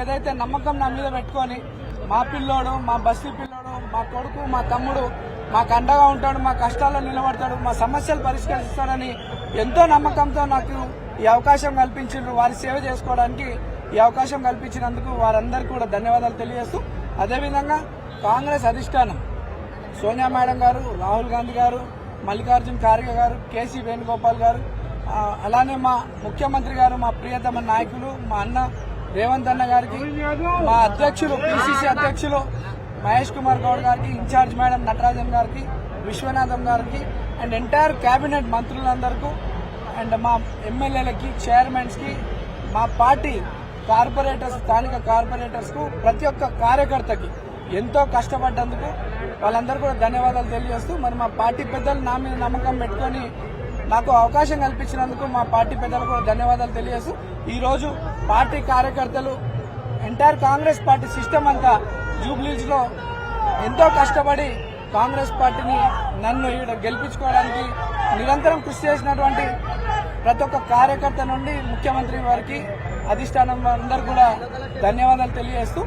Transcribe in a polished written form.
ఏదైతే నమ్మకం నా మీద పెట్టుకొని మా పిల్లోడు, మా బస్తీ పిల్లోడు, మా కొడుకు, మా తమ్ముడు మాకు అండగా ఉంటాడు, మా కష్టాల్లో నిలబడతాడు, మా సమస్యలు పరిష్కరిస్తాడని ఎంతో నమ్మకంతో నాకు ఈ అవకాశం కల్పించారు. వారి సేవ చేసుకోవడానికి ఈ అవకాశం కల్పించినందుకు వారందరికీ కూడా ధన్యవాదాలు తెలియజేస్తూ, అదేవిధంగా కాంగ్రెస్ అధిష్టానం సోనియా మేడం గారు, రాహుల్ గాంధీ గారు, మల్లికార్జున్ ఖార్గే గారు, కేసీ వేణుగోపాల్ గారు, అలానే మా ముఖ్యమంత్రి గారు, మా ప్రియతమ నాయకులు మా అన్న రేవంత్ అన్న గారికి, మా అధ్యక్షులు పిసిసి అధ్యక్షులు మహేష్ కుమార్ గౌడ్ గారికి, ఇన్ఛార్జ్ మేడం నటరాజన్ గారికి, విశ్వనాథం గారికి అండ్ ఎంటైర్ కేబినెట్ మంత్రులందరికీ అండ్ మా ఎమ్మెల్యేలకి, చైర్మన్స్ కి, మా పార్టీ కార్పొరేటర్స్, స్థానిక కార్పొరేటర్స్ కు, ప్రతి ఒక్క కార్యకర్తకి ఎంతో కష్టపడ్డందుకు వాళ్ళందరూ కూడా ధన్యవాదాలు తెలియజేస్తూ, మరి మా పార్టీ పెద్దలు నా మీద నమ్మకం పెట్టుకొని నాకు అవకాశం కల్పించినందుకు మా పార్టీ పెద్దలు కూడా ధన్యవాదాలు తెలియజేస్తూ, ఈ రోజు పార్టీ కార్యకర్తలు ఎంటైర్ కాంగ్రెస్ పార్టీ సిస్టమ్ అంతా జూబ్లీస్ లో ఎంతో కష్టపడి కాంగ్రెస్ పార్టీని నన్ను ఇక్కడ గెలిపించుకోవడానికి నిరంతరం కృషి చేసినటువంటి ప్రతి ఒక్క కార్యకర్త నుండి ముఖ్యమంత్రి వారికి, అధిష్టానం అందరూ కూడా ధన్యవాదాలు తెలియజేస్తూ